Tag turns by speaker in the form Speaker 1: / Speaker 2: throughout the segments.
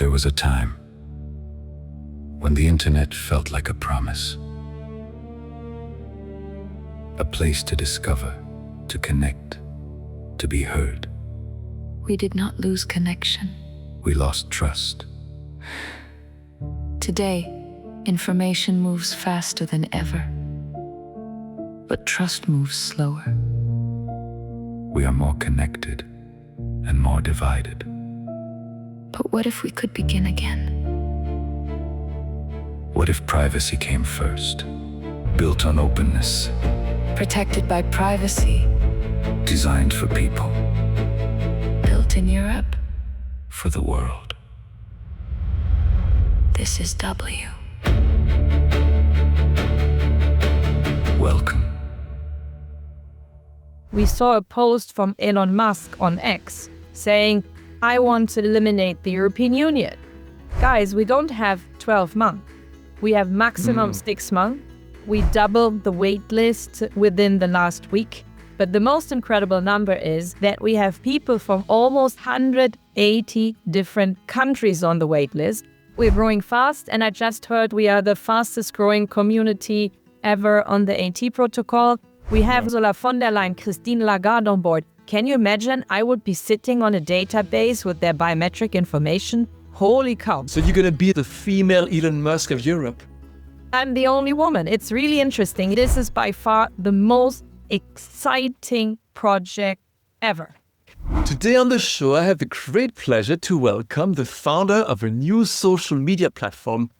Speaker 1: There was a time when the internet felt like a promise. A place to discover, to connect, to be heard.
Speaker 2: We did not lose connection.
Speaker 1: We lost trust.
Speaker 2: Today, information moves faster than ever. But trust moves slower.
Speaker 1: We are more connected and more divided.
Speaker 2: But what if we could begin again?
Speaker 1: What if privacy came first, built on openness,
Speaker 2: Protected by privacy,
Speaker 1: designed for people,
Speaker 2: built in Europe?
Speaker 1: for the world?
Speaker 2: This is W.
Speaker 1: Welcome.
Speaker 3: We saw a post from Elon Musk on X saying, I want to eliminate the European Union. Guys, we don't have 12 months. We have maximum 6 months. We doubled the wait list within the last week. But the most incredible number is that we have people from almost 180 different countries on the wait list. We're growing fast, and I just heard we are the fastest growing community ever on the AT protocol. We have Ursula von der Leyen, Christine Lagarde on board. Can you imagine I would be sitting on a database with their biometric information? Holy cow.
Speaker 4: So you're going to be the female Elon Musk of Europe?
Speaker 3: I'm the only woman. It's really interesting. This is by far the most exciting project ever.
Speaker 4: Today on the show, I have the great pleasure to welcome the founder of a new social media platform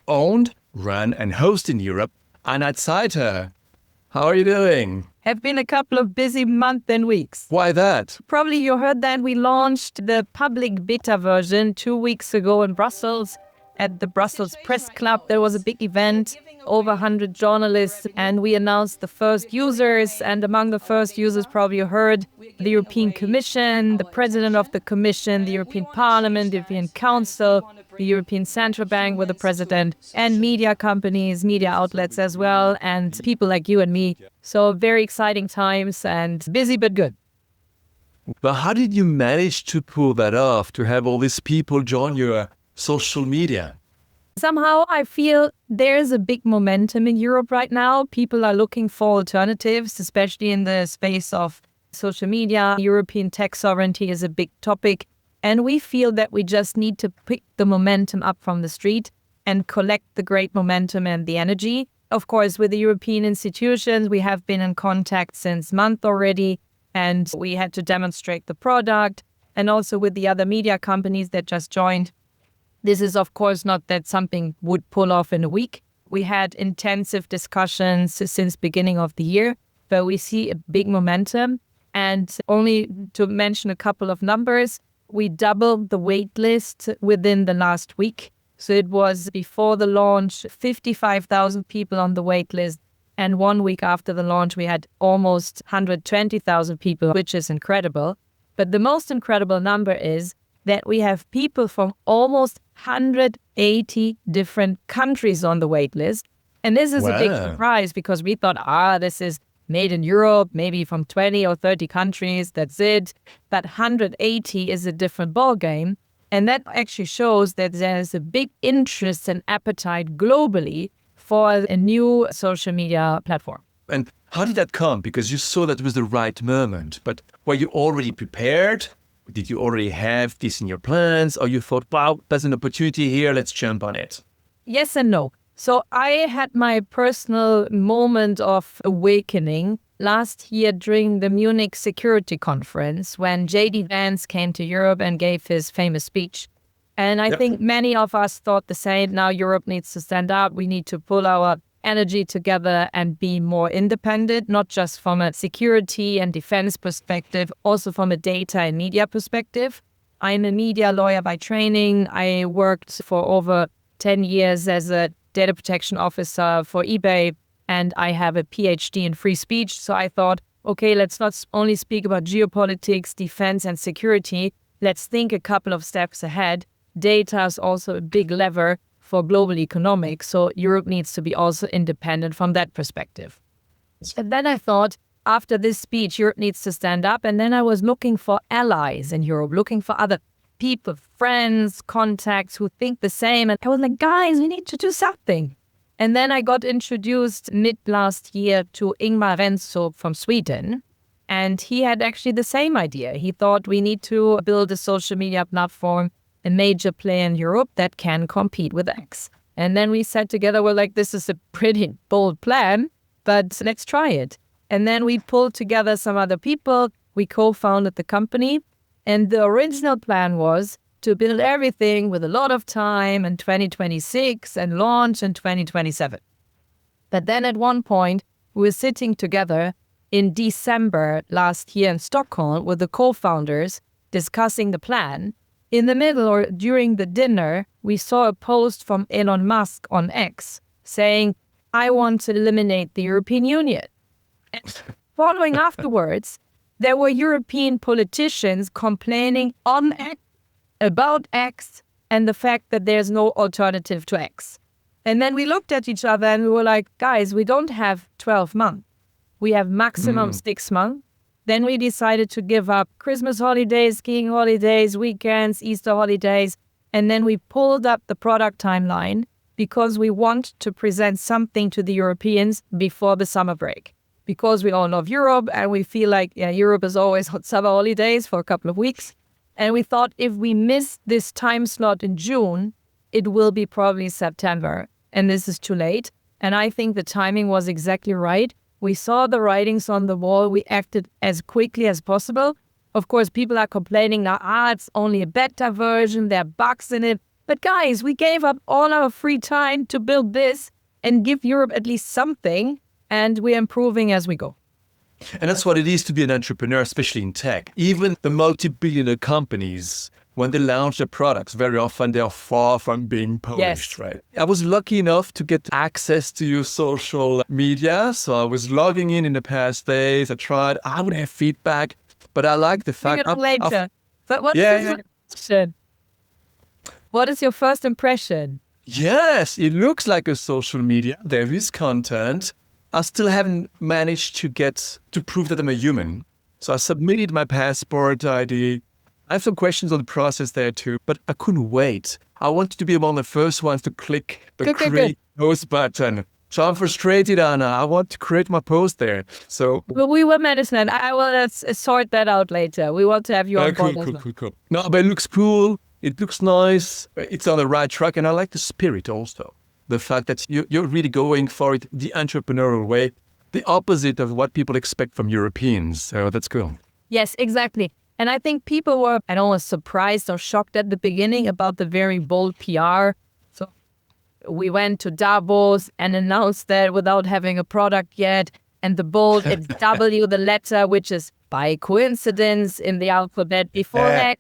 Speaker 4: owned, run and hosted in Europe, Anna Zeiter. How are you doing?
Speaker 3: Have been a couple of busy months and weeks.
Speaker 4: Why that?
Speaker 3: Probably you heard that we launched the public beta version 2 weeks ago in Brussels at the Brussels Press Club. There was a big event, over 100 journalists, and we announced the first users. And among the first users, probably you heard the European Commission, the President of the Commission, the European Parliament, the European Council, the European Central Bank with the President, and media companies, media outlets as well, and people like you and me. So very exciting times and busy but good.
Speaker 4: But how did you manage to pull that off, to have all these people join your social media?
Speaker 3: Somehow I feel there's a big momentum in Europe right now. People are looking for alternatives, especially in the space of social media. European tech sovereignty is a big topic. And we feel that we just need to pick the momentum up from the street and collect the great momentum and the energy. Of course, with the European institutions, we have been in contact since month already, and we had to demonstrate the product. And also with the other media companies that just joined. This is, of course, not that something would pull off in a week. We had intensive discussions since beginning of the year, but we see a big momentum. And only to mention a couple of numbers, we doubled the wait list within the last week. So it was before the launch, 55,000 people on the wait list. And 1 week after the launch, we had almost 120,000 people, which is incredible. But the most incredible number is that we have people from almost 180 different countries on the wait list. And this is a big surprise because we thought, this is made in Europe, maybe from 20 or 30 countries, that's it. But 180 is a different ballgame. And that actually shows that there's a big interest and appetite globally for a new social media platform.
Speaker 4: And how did that come? Because you saw that it was the right moment. But were you already prepared? Did you already have this in your plans? Or you thought, wow, there's an opportunity here, let's jump on it?
Speaker 3: Yes and no. So I had my personal moment of awakening last year during the Munich Security Conference when J.D. Vance came to Europe and gave his famous speech. And I think many of us thought the same. Now Europe needs to stand up. We need to pull our energy together and be more independent, not just from a security and defense perspective, also from a data and media perspective. I'm a media lawyer by training. I worked for over 10 years as a data protection officer for eBay, and I have a PhD in free speech. So I thought, okay, let's not only speak about geopolitics, defense, and security. Let's think a couple of steps ahead. Data is also a big lever for global economics, so Europe needs to be also independent from that perspective. And then I thought, after this speech, Europe needs to stand up, and then I was looking for allies in Europe, looking for other people, friends, contacts who think the same. And I was like, guys, we need to do something. And then I got introduced mid last year to Ingmar Renzo from Sweden. And he had actually the same idea. He thought we need to build a social media platform, a major player in Europe that can compete with X. And then we sat together, we're like, this is a pretty bold plan, but let's try it. And then we pulled together some other people. We co-founded the company. And the original plan was to build everything with a lot of time in 2026 and launch in 2027. But then at one point, we were sitting together in December last year in Stockholm with the co-founders discussing the plan. In the middle or during the dinner, we saw a post from Elon Musk on X saying, I want to eliminate the European Union. And following afterwards, there were European politicians complaining on X about X and the fact that there's no alternative to X. And then we looked at each other and we were like, guys, we don't have 12 months. We have maximum 6 months. Then we decided to give up Christmas holidays, skiing holidays, weekends, Easter holidays. And then we pulled up the product timeline because we want to present something to the Europeans before the summer break. Because we all love Europe and we feel like, Europe is always on summer holidays for a couple of weeks. And we thought if we miss this time slot in June, it will be probably September. And this is too late. And I think the timing was exactly right. We saw the writings on the wall. We acted as quickly as possible. Of course, people are complaining now, it's only a beta version. There are bugs in it. But guys, we gave up all our free time to build this and give Europe at least something. And we're improving as we go.
Speaker 4: And that's what it is to be an entrepreneur, especially in tech. Even the multi-billionaire companies, when they launch their products, very often they are far from being polished, right? I was lucky enough to get access to your social media. So I was logging in the past days. I tried, I would have feedback, but I like the fact...
Speaker 3: later. But what's your impression? What is your first impression?
Speaker 4: Yes, it looks like a social media. There is content. I still haven't managed to prove that I'm a human. So I submitted my passport ID. I have some questions on the process there too, but I couldn't wait. I wanted to be among the first ones to click the create post button. So I'm frustrated, Anna. I want to create my post there. So
Speaker 3: we will medicine. I will sort that out later. We want to have you on board.
Speaker 4: Cool. No, but it looks cool. It looks nice. It's on the right track, and I like the spirit also. The fact that you're really going for it the entrepreneurial way, the opposite of what people expect from Europeans. So that's cool.
Speaker 3: Yes, exactly. And I think people were, I don't know, surprised or shocked at the beginning about the very bold PR. So we went to Davos and announced that without having a product yet. And the bold, it's W, the letter, which is by coincidence in the alphabet before that.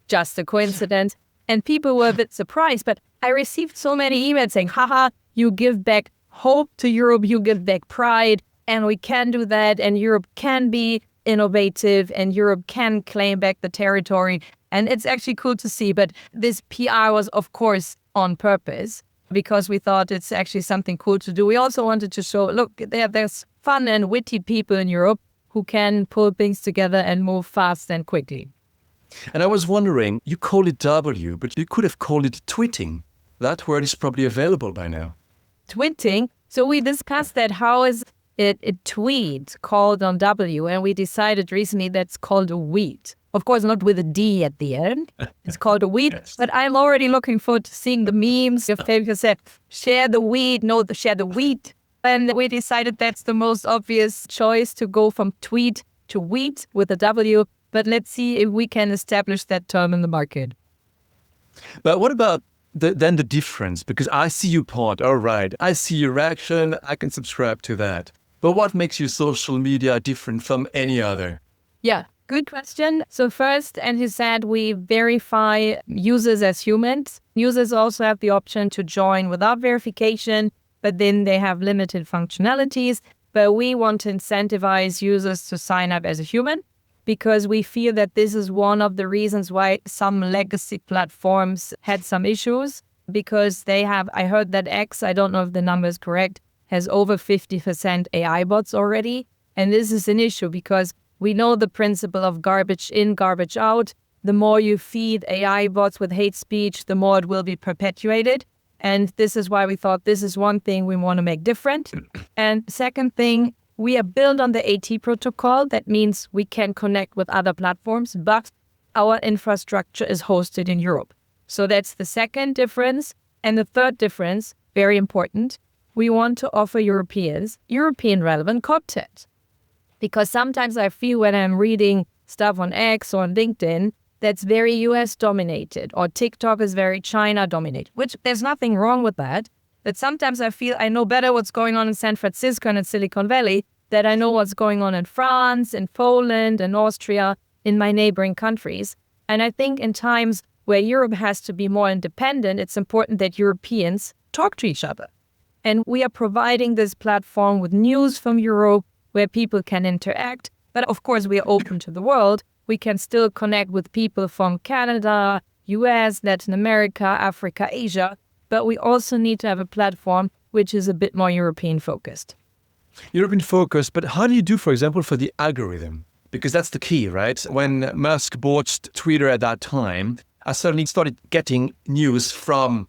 Speaker 3: Just a coincidence. And people were a bit surprised. But I received so many emails saying, haha, you give back hope to Europe, you give back pride, and we can do that. And Europe can be innovative and Europe can claim back the territory. And it's actually cool to see. But this PR was, of course, on purpose because we thought it's actually something cool to do. We also wanted to show, look, there's fun and witty people in Europe who can pull things together and move fast and quickly.
Speaker 4: And I was wondering, you call it W, but you could have called it tweeting. That word is probably available by now.
Speaker 3: Tweeting? So we discussed that. How is it a tweet called on W? And we decided recently that's called a wheat. Of course, not with a D at the end. It's called a wheat. Yes. But I'm already looking forward to seeing the memes. Your favorite said, share the wheat. No, share the wheat. And we decided that's the most obvious choice to go from tweet to wheat with a W. But let's see if we can establish that term in the market.
Speaker 4: But what about then the difference? Because I see your point. All right, I see your reaction. I can subscribe to that. But what makes your social media different from any other?
Speaker 3: Yeah, good question. So first, and he said, we verify users as humans. Users also have the option to join without verification, but then they have limited functionalities. But we want to incentivize users to sign up as a human, because we feel that this is one of the reasons why some legacy platforms had some issues, because they have, I heard that X, I don't know if the number is correct, has over 50% AI bots already. And this is an issue because we know the principle of garbage in, garbage out. the more you feed AI bots with hate speech, the more it will be perpetuated. And this is why we thought this is one thing we want to make different. And second thing, we are built on the AT protocol. That means we can connect with other platforms, but our infrastructure is hosted in Europe. So that's the second difference. And the third difference, very important, we want to offer Europeans European relevant content. Because sometimes I feel when I'm reading stuff on X or on LinkedIn, that's very US dominated, or TikTok is very China dominated, which there's nothing wrong with that. But sometimes I feel I know better what's going on in San Francisco and in Silicon Valley than I know what's going on in France, in Poland, in Austria, in my neighboring countries. And I think in times where Europe has to be more independent, it's important that Europeans talk to each other. And we are providing this platform with news from Europe where people can interact. But of course, we are open to the world. We can still connect with people from Canada, US, Latin America, Africa, Asia. But we also need to have a platform which is a bit more European focused.
Speaker 4: European focused, but how do you do, for example, for the algorithm? Because that's the key, right? When Musk bought Twitter at that time, I suddenly started getting news from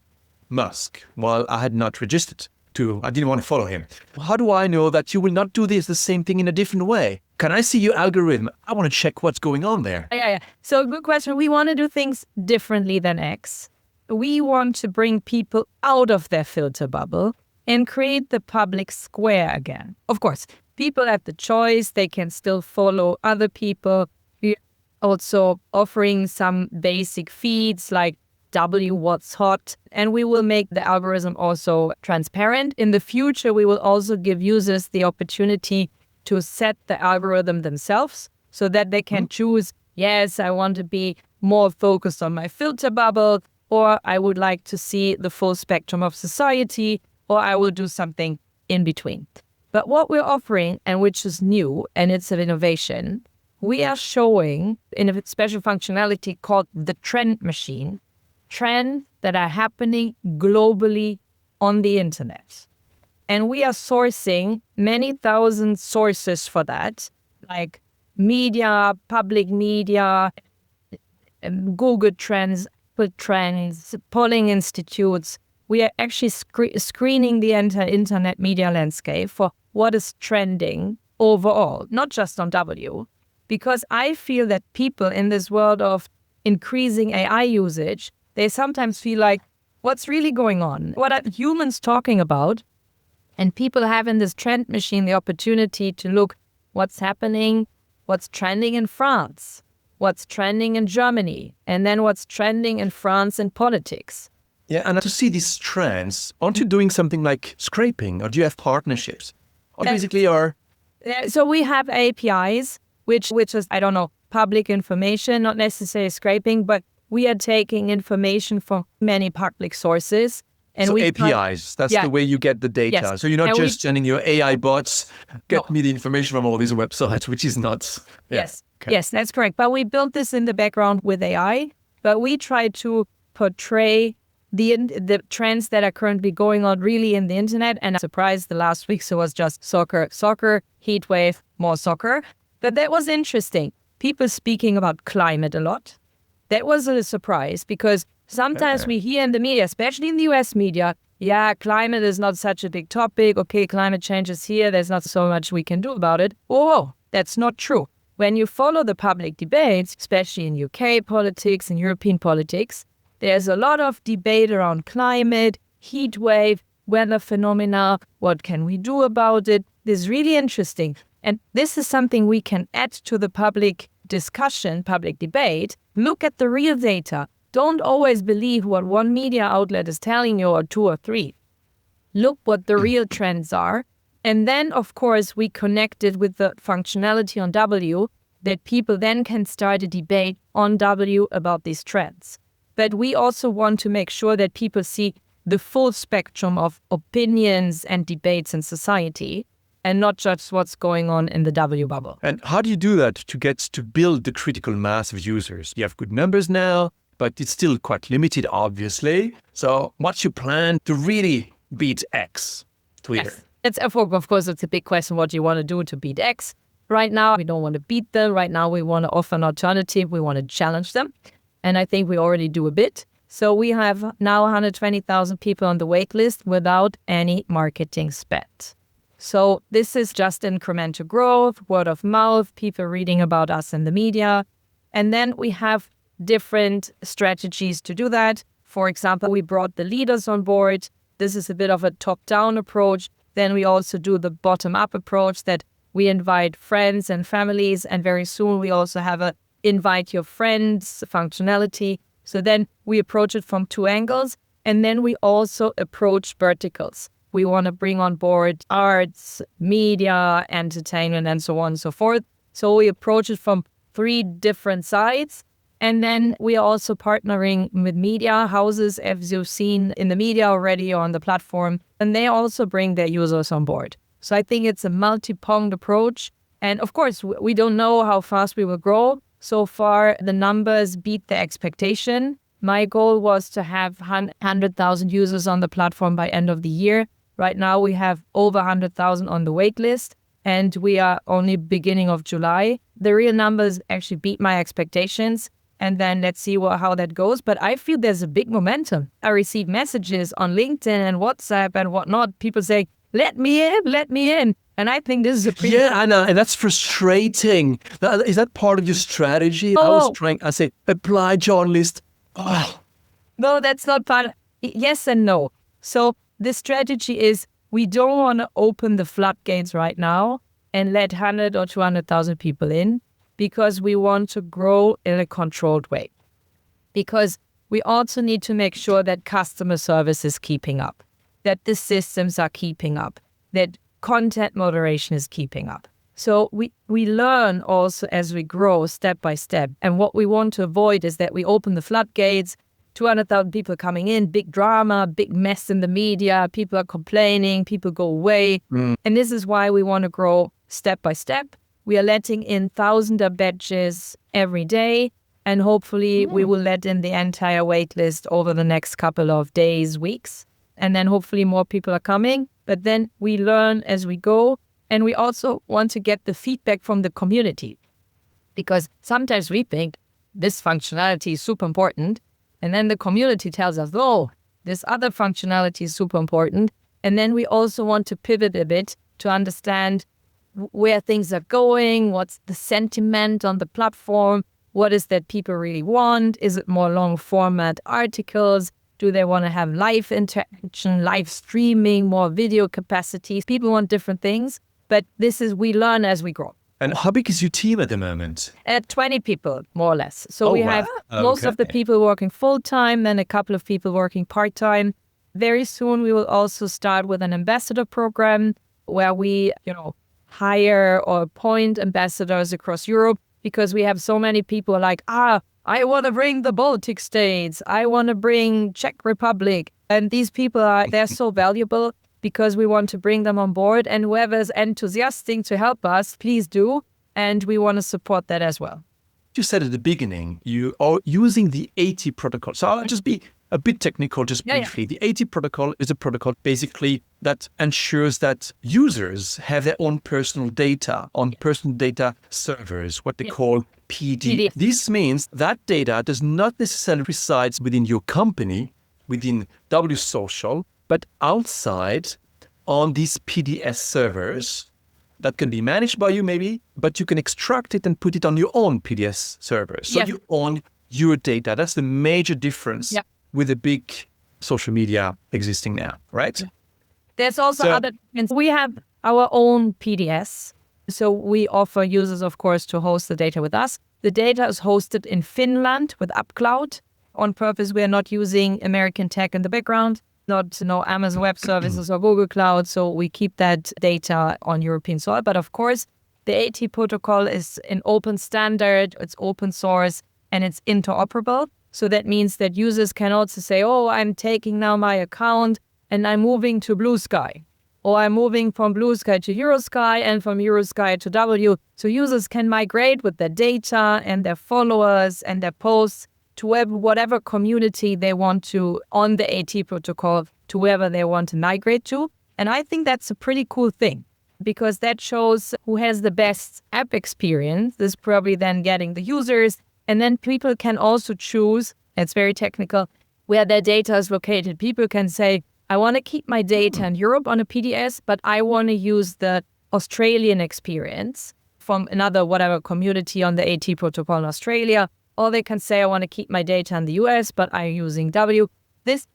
Speaker 4: Musk while I had not registered I didn't want to follow him. How do I know that you will not do the same thing in a different way? Can I see your algorithm? I want to check what's going on there.
Speaker 3: Yeah. So good question. We want to do things differently than X. We want to bring people out of their filter bubble and create the public square again. Of course, people have the choice. They can still follow other people. We're also offering some basic feeds like what's hot, and we will make the algorithm also transparent. In the future, we will also give users the opportunity to set the algorithm themselves so that they can choose, yes, I want to be more focused on my filter bubble, or I would like to see the full spectrum of society, or I will do something in between. But what we're offering, and which is new, and it's an innovation, we are showing in a special functionality called the trend machine, trends that are happening globally on the internet. And we are sourcing many thousand sources for that, like media, public media, Google Trends, Apple Trends, polling institutes. We are actually screening the entire internet media landscape for what is trending overall, not just on W, because I feel that people in this world of increasing AI usage, they sometimes feel like, what's really going on? What are humans talking about? And people have in this trend machine the opportunity to look what's happening, what's trending in France, what's trending in Germany, and then what's trending in France in politics.
Speaker 4: Yeah, and to see these trends, aren't you doing something like scraping, or do you have partnerships? Or basically are...
Speaker 3: So we have APIs, which is, I don't know, public information, not necessarily scraping, but we are taking information from many public sources. And
Speaker 4: so APIs, that's the way you get the data.
Speaker 3: Yes.
Speaker 4: So you're not just sending your AI bots, get me the information from all these websites, which is nuts.
Speaker 3: Yeah. Yes, yes, that's correct. But we built this in the background with AI, but we try to portray the trends that are currently going on really in the internet. And I'm surprised the last week, so it was just soccer, heat wave, more soccer. But that was interesting. People speaking about climate a lot. That was a surprise because sometimes we hear in the media, especially in the US media, climate is not such a big topic. Okay, climate change is here. There's not so much we can do about it. Oh, that's not true. When you follow the public debates, especially in UK politics and European politics, there's a lot of debate around climate, heat wave, weather phenomena. What can we do about it? This is really interesting. And this is something we can add to the public discussion, public debate. Look at the real data. Don't always believe what one media outlet is telling you or two or three. Look what the real trends are. And then, of course, we connected with the functionality on W that people then can start a debate on W about these trends. But we also want to make sure that people see the full spectrum of opinions and debates in society, and not just what's going on in the W bubble.
Speaker 4: And how do you do that to build the critical mass of users? You have good numbers now, but it's still quite limited, obviously. So what's your plan to really beat X, Twitter?
Speaker 3: Yes. Of course, it's a big question what you want to do to beat X. right now we don't want to beat them. Right now we want to offer an alternative. We want to challenge them. And I think we already do a bit. So we have now 120,000 people on the wait list without any marketing spent. So this is just incremental growth, word of mouth, people reading about us in the media. And then we have different strategies to do that. For example, we brought the leaders on board. This is a bit of a top-down approach. Then we also do the bottom-up approach that we invite friends and families. And very soon we also have a invite your friends functionality. So then we approach it from two angles. And then we also approach verticals. We want to bring on board arts, media, entertainment, and so on and so forth. So we approach it from 3 different sides. And then we are also partnering with media houses, as you've seen in the media already on the platform. And they also bring their users on board. So I think it's a multi-pronged approach. And of course, we don't know how fast we will grow. So far, the numbers beat the expectation. My goal was to have 100,000 users on the platform by end of the year. Right now, we have over 100,000 on the wait list, and we are only beginning of July. The real numbers actually beat my expectations, and then let's see how that goes. But I feel there's a big momentum. I receive messages on LinkedIn and WhatsApp and whatnot. People say, let me in, let me in. And I think this is a pretty...
Speaker 4: Yeah, Anna, and that's frustrating. Is that part of your strategy? I say, apply journalist. Oh.
Speaker 3: No, that's not part. Yes and no. So the strategy is we don't want to open the floodgates right now and let 100 or 200,000 people in because we want to grow in a controlled way. Because we also need to make sure that customer service is keeping up, that the systems are keeping up, that content moderation is keeping up. So we learn also as we grow step by step. And what we want to avoid is that we open the floodgates, 200,000 people coming in, big drama, big mess in the media, people are complaining, people go away. And this is why we want to grow step by step. We are letting in thousands of badges every day. And hopefully we will let in the entire wait list over the next couple of days, weeks. And then hopefully more people are coming. But then we learn as we go. And we also want to get the feedback from the community. Because sometimes we think this functionality is super important. And then the community tells us, oh, this other functionality is super important. And then we also want to pivot a bit to understand where things are going, what's the sentiment on the platform, what is that people really want? Is it more long format articles? Do they want to have live interaction, live streaming, more video capacity? People want different things, but we learn as we grow.
Speaker 4: And how big is your team at the moment?
Speaker 3: At 20 people, more or less. So we have most of the people working full-time, then a couple of people working part-time. Very soon, we will also start with an ambassador program where we, hire or appoint ambassadors across Europe because we have so many people like, I want to bring the Baltic states. I want to bring Czech Republic. And these people they're so valuable because we want to bring them on board. And whoever is enthusiastic to help us, please do. And we want to support that as well.
Speaker 4: You said at the beginning, you are using the AT protocol. So I'll just be a bit technical, just briefly. Yeah. The AT protocol is a protocol basically that ensures that users have their own personal data on personal data servers, what they call PD. This means that data does not necessarily reside within your company, within W Social, but outside on these PDS servers that can be managed by you maybe, but you can extract it and put it on your own PDS servers. So you own your data. That's the major difference with the big social media existing now, right?
Speaker 3: There's also other things. We have our own PDS. So we offer users, of course, to host the data with us. The data is hosted in Finland with UpCloud. On purpose, we are not using American tech in the background, not Amazon Web Services or Google Cloud. So we keep that data on European soil. But of course, the AT protocol is an open standard, it's open source, and it's interoperable. So that means that users can also say, I'm taking now my account and I'm moving to Blue Sky. Or I'm moving from Blue Sky to Eurosky and from Eurosky to W. So users can migrate with their data and their followers and their posts to whatever community they want to on the AT protocol, to wherever they want to migrate to. And I think that's a pretty cool thing because that shows who has the best app experience. This is probably then getting the users. And then people can also choose, it's very technical, where their data is located. People can say, I want to keep my data in Europe on a PDS, but I want to use the Australian experience from another whatever community on the AT protocol in Australia. Or they can say, I want to keep my data in the US, but I'm using W. This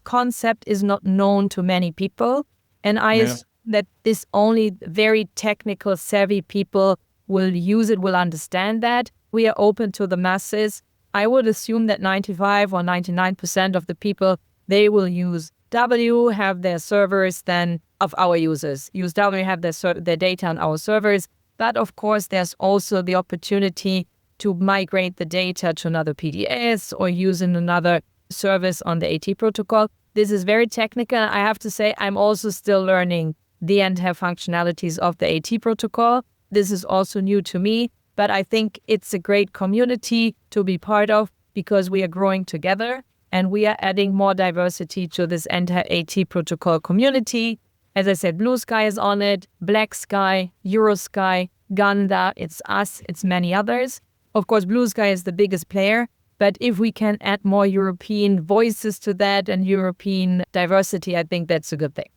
Speaker 3: concept is not known to many people. And I assume that this only very technical savvy people will use it, will understand that. We are open to the masses. I would assume that 95 or 99% of the people, they will use W, have their servers then of our users. Use W, have their data on our servers. But of course, there's also the opportunity to migrate the data to another PDS or using another service on the AT protocol. This is very technical. I have to say, I'm also still learning the entire functionalities of the AT protocol. This is also new to me, but I think it's a great community to be part of because we are growing together and we are adding more diversity to this entire AT protocol community. As I said, Blue Sky is on it, Black Sky, Eurosky, Ganda, it's us, it's many others. Of course, Blue Sky is the biggest player, but if we can add more European voices to that and European diversity, I think that's a good thing.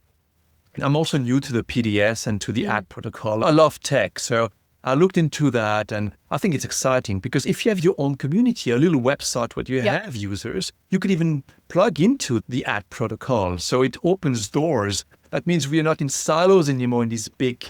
Speaker 4: I'm also new to the PDS and to the ad protocol. I love tech, so I looked into that and I think it's exciting because if you have your own community, a little website where you have users, you could even plug into the ad protocol. So it opens doors. That means we are not in silos anymore in these big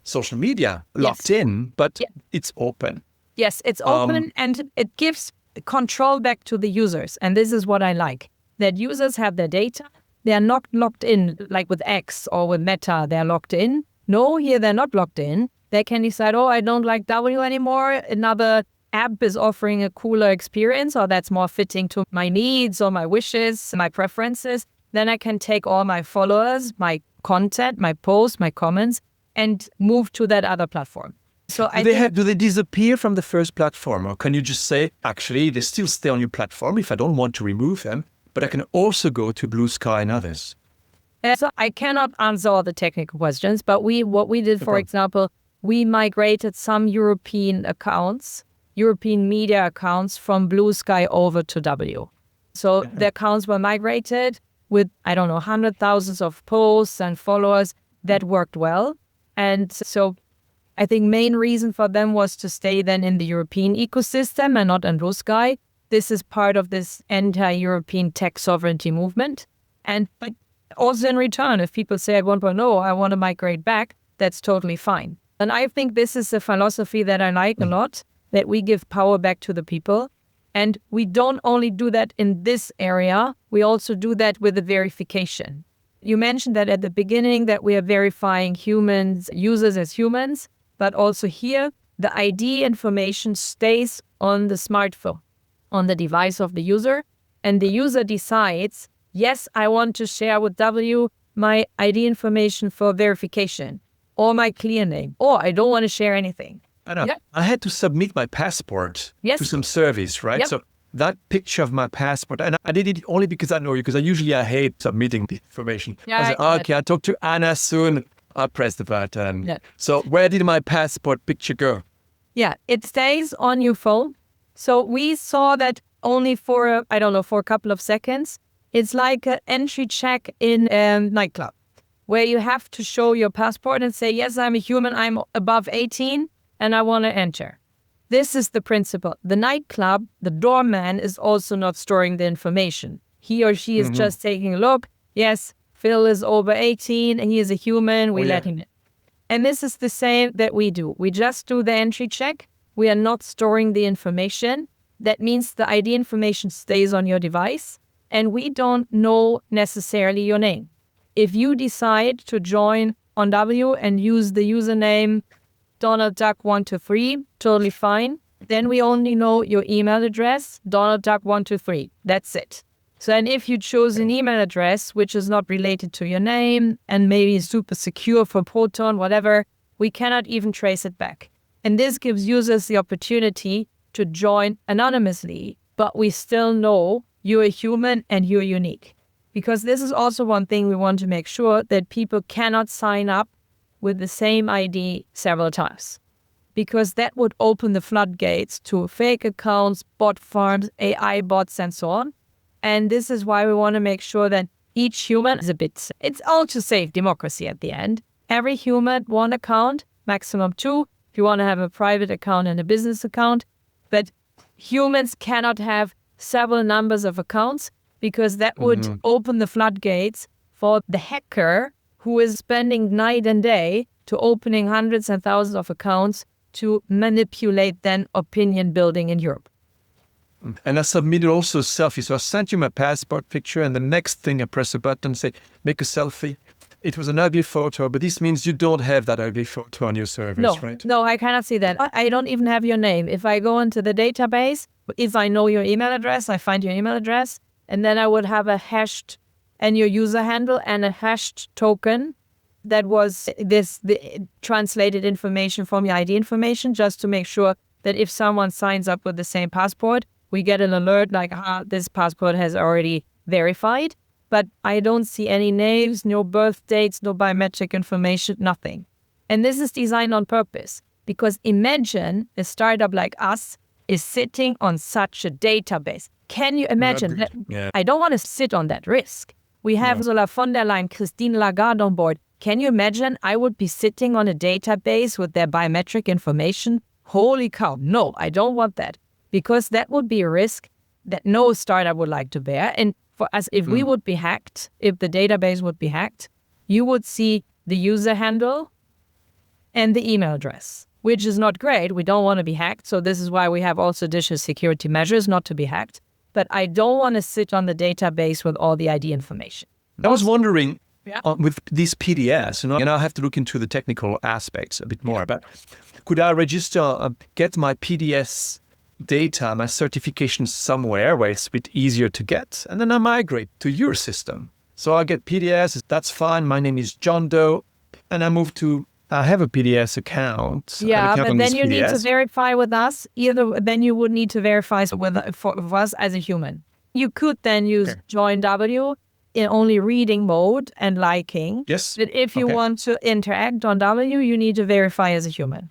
Speaker 4: social media locked in, but it's open.
Speaker 3: Yes, it's open and it gives control back to the users. And this is what I like, that users have their data. They are not locked in like with X or with Meta, they're locked in. No, here they're not locked in. They can decide, oh, I don't like W anymore. Another app is offering a cooler experience or that's more fitting to my needs or my wishes, my preferences. Then I can take all my followers, my content, my posts, my comments, and move to that other platform. So
Speaker 4: do they disappear from the first platform? Or can you just say, actually, they still stay on your platform if I don't want to remove them, but I can also go to Blue Sky and others?
Speaker 3: So I cannot answer all the technical questions, but what we did, for example, we migrated some European accounts, European media accounts from Blue Sky over to W. So the accounts were migrated with, I don't know, 100,000 of posts and followers. That worked well. And so I think main reason for them was to stay then in the European ecosystem and not in Blue Sky. This is part of this anti-European tech sovereignty movement. But also in return, if people say at 1.0, I want to migrate back, that's totally fine. And I think this is a philosophy that I like a lot, that we give power back to the people. And we don't only do that in this area, we also do that with the verification. You mentioned that at the beginning that we are verifying users as humans, but also here, the ID information stays on the smartphone, on the device of the user. And the user decides, yes, I want to share with W my ID information for verification or my clear name, or I don't want to share anything.
Speaker 4: I know. I had to submit my passport to some service, right? So that picture of my passport, and I did it only because I know you, because I hate submitting the information. I said, okay, I'll talk to Anna soon. I press the button. Yeah. So where did my passport picture go?
Speaker 3: Yeah, it stays on your phone. So we saw that only for a couple of seconds. It's like an entry check in a nightclub where you have to show your passport and say, yes, I'm a human, I'm above 18 and I want to enter. This is the principle. The nightclub, the doorman is also not storing the information. He or she is just taking a look. Yes, Phil is over 18 and he is a human. We let him in. And this is the same that we do. We just do the entry check. We are not storing the information. That means the ID information stays on your device and we don't know necessarily your name. If you decide to join on W and use the username Donald Duck 123, totally fine. Then we only know your email address, Donald Duck 123. That's it. So, and if you choose an email address which is not related to your name and maybe super secure for Proton, whatever, we cannot even trace it back. And this gives users the opportunity to join anonymously, but we still know you're a human and you're unique. Because this is also one thing we want to make sure, that people cannot sign up with the same ID several times, because that would open the floodgates to fake accounts, bot farms, AI bots, and so on. And this is why we want to make sure that each human is it's all to save democracy at the end. Every human, one account, maximum two, if you want to have a private account and a business account. But humans cannot have several numbers of accounts, because that would open the floodgates for the hacker who is spending night and day to opening hundreds and thousands of accounts to manipulate then opinion building in Europe.
Speaker 4: And I submitted also a selfie. So I sent you my passport picture, and the next thing I press a button and say, make a selfie. It was an ugly photo, but this means you don't have that ugly photo on your servers, right?
Speaker 3: No, I cannot see that. I don't even have your name. If I go into the database, if I know your email address, I find your email address, and then I would have a hashed and your user handle and a hashed token that was the translated information from your ID information, just to make sure that if someone signs up with the same passport, we get an alert like, this passport has already verified. But I don't see any names, no birth dates, no biometric information, nothing. And this is designed on purpose, because imagine a startup like us is sitting on such a database. Can you imagine that?
Speaker 4: Yeah.
Speaker 3: I don't want to sit on that risk. We have Ursula von der Leyen, Christine Lagarde on board. Can you imagine I would be sitting on a database with their biometric information? Holy cow. No, I don't want that, because that would be a risk that no startup would like to bear. And for us, if we would be hacked, if the database would be hacked, you would see the user handle and the email address, which is not great. We don't want to be hacked. So this is why we have also additional security measures not to be hacked. But I don't want to sit on the database with all the ID information.
Speaker 4: I was wondering,
Speaker 3: Yeah.
Speaker 4: with these PDS, and I have to look into the technical aspects a bit more, but could I register, get my PDS data, my certification somewhere where it's a bit easier to get, and then I migrate to your system? So I get PDS, that's fine, my name is John Doe, and I have a PDS account.
Speaker 3: Yeah, but
Speaker 4: on
Speaker 3: then
Speaker 4: this
Speaker 3: you need to
Speaker 4: PDS.
Speaker 3: verify with us. Then you would need to verify with us as a human. You could then use Join W in only reading mode and liking.
Speaker 4: Yes.
Speaker 3: But if you want to interact on W, you need to verify as a human.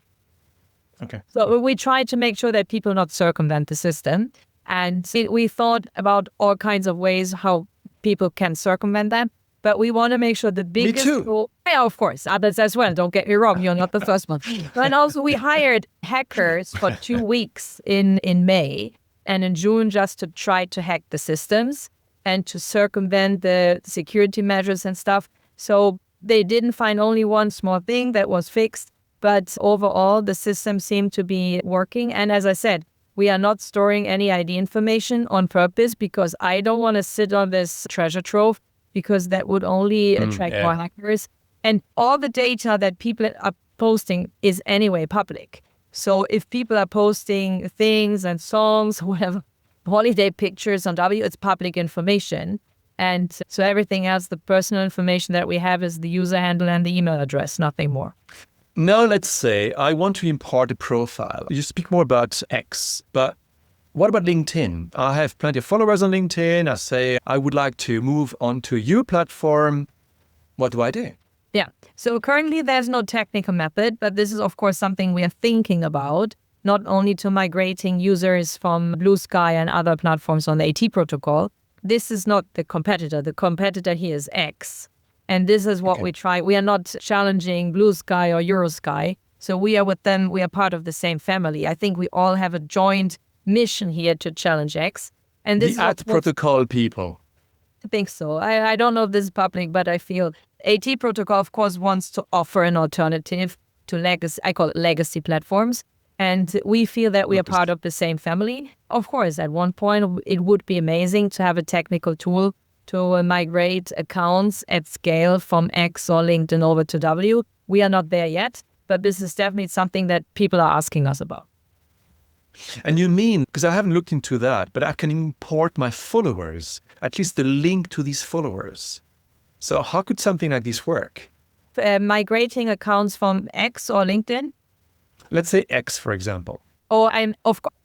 Speaker 4: Okay.
Speaker 3: So we try to make sure that people not circumvent the system. And we thought about all kinds of ways how people can circumvent that. But we want to make sure the biggest goal, yeah, of course, others as well. Don't get me wrong, you're not the first one. And also we hired hackers for 2 weeks in May and in June, just to try to hack the systems and to circumvent the security measures and stuff. So they didn't find only one small thing that was fixed, but overall the system seemed to be working. And as I said, we are not storing any ID information on purpose, because I don't want to sit on this treasure trove, because that would only attract more hackers. And all the data that people are posting is anyway public. So if people are posting things and songs, whatever, holiday pictures on W, it's public information. And so everything else, the personal information that we have, is the user handle and the email address, nothing more.
Speaker 4: Now, let's say I want to import a profile. You speak more about X, but what about LinkedIn? I have plenty of followers on LinkedIn. I say I would like to move on to your platform. What do I do?
Speaker 3: Yeah. So currently there's no technical method, but this is of course something we are thinking about, not only to migrating users from Blue Sky and other platforms on the AT protocol. This is not the competitor. The competitor here is X. And this is what we try. We are not challenging Blue Sky or Eurosky. So we are with them. We are part of the same family. I think we all have a joint mission here to challenge X. And this
Speaker 4: the AT protocol people.
Speaker 3: I think so. I don't know if this is public, but I feel AT protocol, of course, wants to offer an alternative to legacy. I call it legacy platforms. And we feel that we are part of the same family. Of course, at one point, it would be amazing to have a technical tool to migrate accounts at scale from X or LinkedIn over to W. We are not there yet, but this is definitely something that people are asking us about.
Speaker 4: And you mean, because I haven't looked into that, but I can import my followers, at least the link to these followers. So how could something like this work?
Speaker 3: Migrating accounts from X or LinkedIn?
Speaker 4: Let's say X, for example.
Speaker 3: Of course,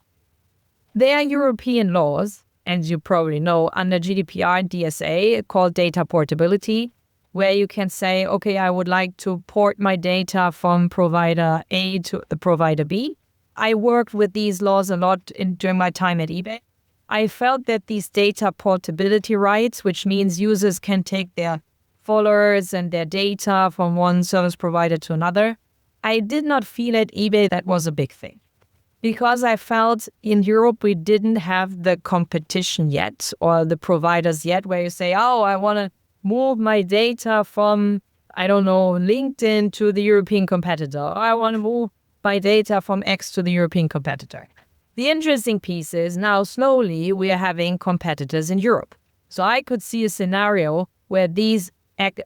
Speaker 3: there are European laws, as you probably know, under GDPR and DSA called data portability, where you can say, okay, I would like to port my data from provider A to the provider B. I worked with these laws a lot during my time at eBay. I felt that these data portability rights, which means users can take their followers and their data from one service provider to another, I did not feel at eBay that was a big thing. Because I felt in Europe we didn't have the competition yet, or the providers yet, where you say, oh, I want to move my data from, I don't know, LinkedIn to the European competitor, or I want to move my data from X to the European competitor. The interesting piece is now slowly we are having competitors in Europe. So I could see a scenario where these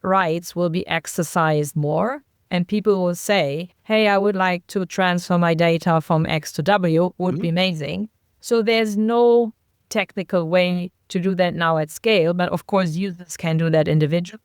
Speaker 3: rights will be exercised more, and people will say, hey, I would like to transfer my data from X to W, would be amazing. So there's no technical way to do that now at scale, but of course users can do that individually.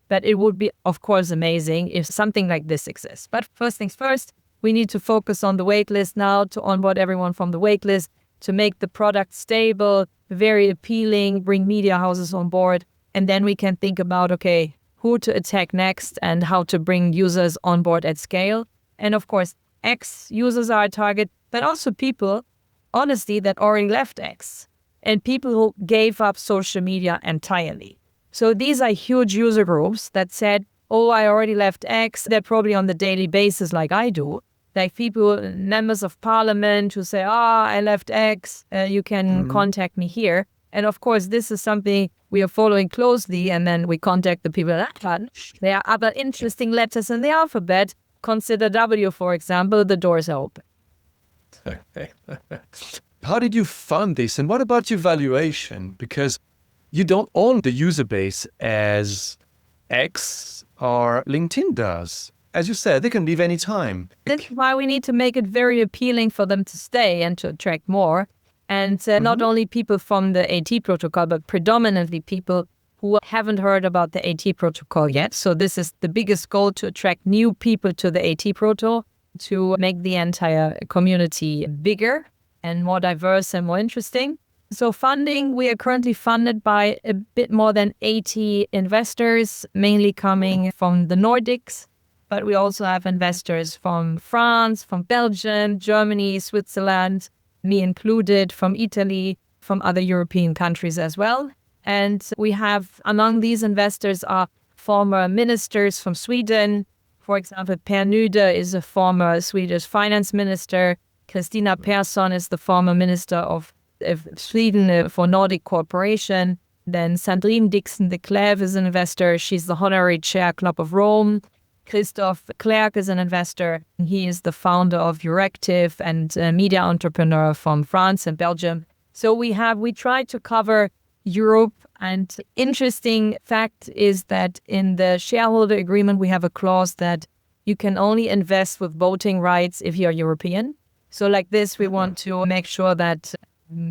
Speaker 3: But it would be, of course, amazing if something like this exists. But first things first, we need to focus on the waitlist now, to onboard everyone from the waitlist, to make the product stable, very appealing, bring media houses on board, and then we can think about, okay, who to attack next and how to bring users on board at scale. And of course, X users are a target, but also people, honestly, that already left X and people who gave up social media entirely. So these are huge user groups that said, oh, I already left X. They're probably on the daily basis like I do. Like people, members of parliament who say, I left X, you can contact me here. And of course, this is something we are following closely, and then we contact the people at that one. There are other interesting letters in the alphabet. Consider W, for example, the doors are open.
Speaker 4: Okay. How did you fund this? And what about your valuation? Because you don't own the user base as X or LinkedIn does. As you said, they can leave any time.
Speaker 3: That's why we need to make it very appealing for them to stay and to attract more. And not only people from the AT protocol, but predominantly people who haven't heard about the AT protocol yet. So this is the biggest goal, to attract new people to the AT protocol, to make the entire community bigger and more diverse and more interesting. So funding, we are currently funded by a bit more than 80 investors, mainly coming from the Nordics. But we also have investors from France, from Belgium, Germany, Switzerland, me included, from Italy, from other European countries as well. And we have, among these investors are former ministers from Sweden. For example, Per Nuder is a former Swedish finance minister. Kristina Persson is the former minister of Sweden for Nordic Cooperation. Then Sandrine Dixon de Clèves is an investor. She's the honorary chair Club of Rome. Christophe Clerc is an investor. He is the founder of Euractiv and a media entrepreneur from France and Belgium. So we try to cover Europe. And interesting fact is that in the shareholder agreement, we have a clause that you can only invest with voting rights if you're European. So like this, we want to make sure that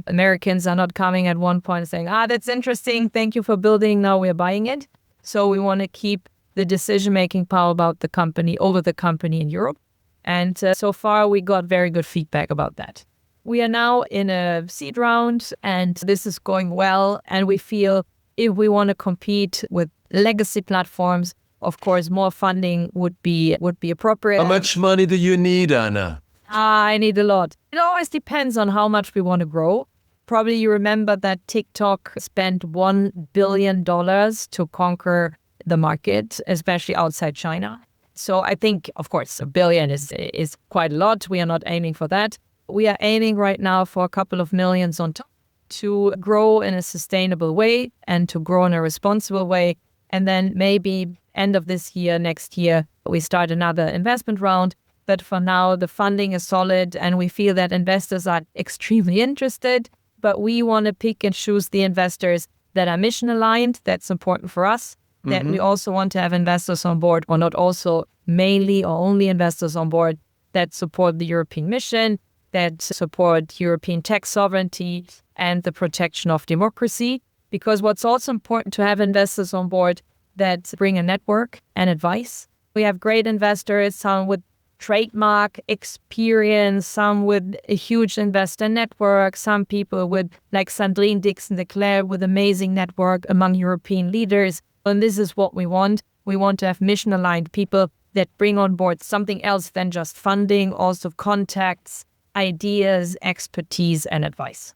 Speaker 3: Americans are not coming at one point saying, that's interesting, thank you for building, now we're buying it. So we want to keep the decision-making power about the company over the company in Europe. And so far, we got very good feedback about that. We are now in a seed round, and this is going well. And we feel if we want to compete with legacy platforms, of course, more funding would be appropriate.
Speaker 4: How much money do you need, Anna?
Speaker 3: I need a lot. It always depends on how much we want to grow. Probably you remember that TikTok spent $1 billion to conquer the market, especially outside China. So I think, of course, $1 billion is quite a lot. We are not aiming for that. We are aiming right now for a couple of millions on top to grow in a sustainable way and to grow in a responsible way. And then maybe end of this year, next year, we start another investment round. But for now, the funding is solid and we feel that investors are extremely interested. But we want to pick and choose the investors that are mission aligned. That's important for us. That we also want to have investors on board, or not also mainly or only investors on board that support the European mission, that support European tech sovereignty and the protection of democracy. Because what's also important to have investors on board that bring a network and advice. We have great investors, some with trademark experience, some with a huge investor network, some people with, like Sandrine Dixon-Declercq, with amazing network among European leaders. And this is what we want. We want to have mission-aligned people that bring on board something else than just funding, also contacts, ideas, expertise, and advice.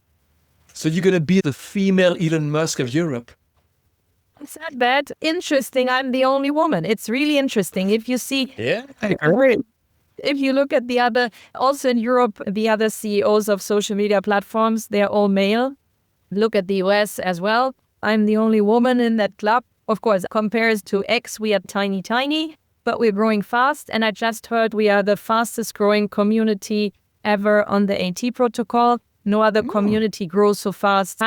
Speaker 4: So you're going to be the female Elon Musk of Europe.
Speaker 3: It's not bad. Interesting. I'm the only woman. It's really interesting. If you see,
Speaker 4: Yeah.
Speaker 3: if you look at the other, also in Europe, the other CEOs of social media platforms, they're all male. Look at the US as well. I'm the only woman in that club. Of course, compared to X, we are tiny, but we're growing fast. And I just heard we are the fastest growing community ever on the AT protocol. No other community grows so fast.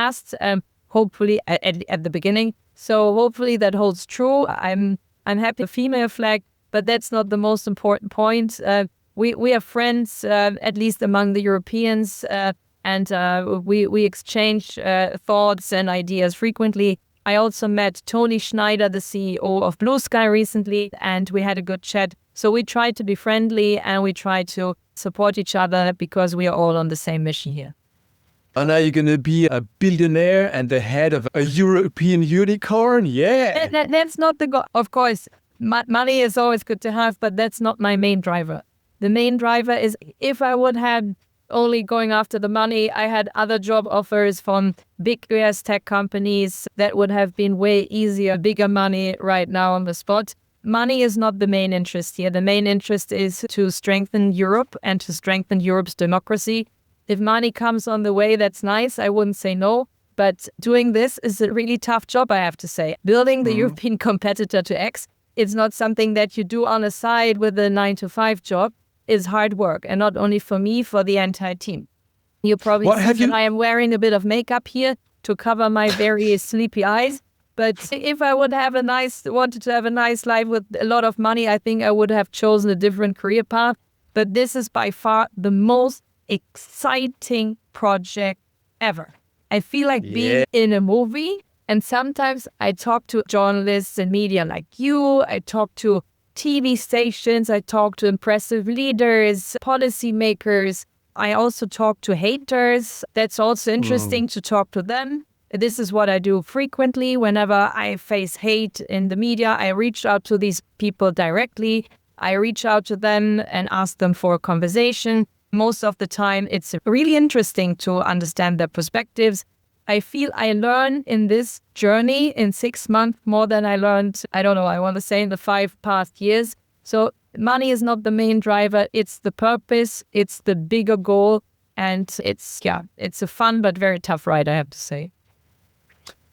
Speaker 3: Hopefully at the beginning. So hopefully that holds true. I'm happy, female flag, but that's not the most important point. We are friends, at least among the Europeans, and we exchange thoughts and ideas frequently. I also met Tony Schneider, the CEO of Blue Sky, recently, and we had a good chat. So we try to be friendly and we try to support each other because we are all on the same mission here.
Speaker 4: Anna, you're going to be a billionaire and the head of a European unicorn? Yeah.
Speaker 3: That's not the goal. Of course, money is always good to have, but that's not my main driver. The main driver is if I would have only going after the money, I had other job offers from big US tech companies that would have been way easier, bigger money right now on the spot. Money is not the main interest here. The main interest is to strengthen Europe and to strengthen Europe's democracy. If money comes on the way, that's nice. I wouldn't say no. But doing this is a really tough job, I have to say. Building the European competitor to X, it's not something that you do on the side with a 9-to-5 job. It's hard work. And not only for me, for the entire team. You probably see that I am wearing a bit of makeup here to cover my very sleepy eyes. But if I wanted to have a nice life with a lot of money, I think I would have chosen a different career path. But this is by far the most exciting project ever. I feel like being in a movie, and sometimes I talk to journalists and media like you, I talk to TV stations, I talk to impressive leaders, policymakers, I also talk to haters. That's also interesting to talk to them. This is what I do frequently. Whenever I face hate in the media, I reach out to these people directly. I reach out to them and ask them for a conversation. Most of the time, it's really interesting to understand their perspectives. I feel I learn in this journey in 6 months more than I learned, I want to say in the 5 past years. So money is not the main driver. It's the purpose. It's the bigger goal. And it's a fun but very tough ride, I have to say.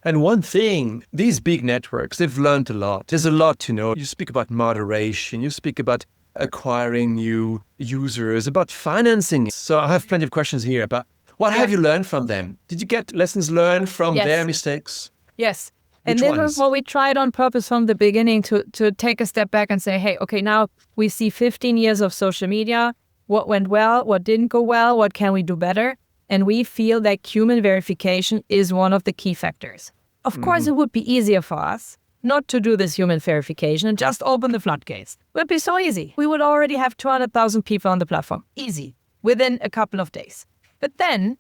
Speaker 4: And one thing, these big networks, they've learned a lot. There's a lot to know. You speak about moderation. You speak about acquiring new users, about financing. So I have plenty of questions here, but what have you learned from them? Did you get lessons learned from their mistakes?
Speaker 3: Yes. And this is what we tried on purpose from the beginning to take a step back and say, hey, okay, now we see 15 years of social media. What went well? What didn't go well? What can we do better? And we feel that human verification is one of the key factors. Of course, it would be easier for us not to do this human verification and just open the floodgates. It would be so easy. We would already have 200,000 people on the platform. Easy. Within a couple of days. But then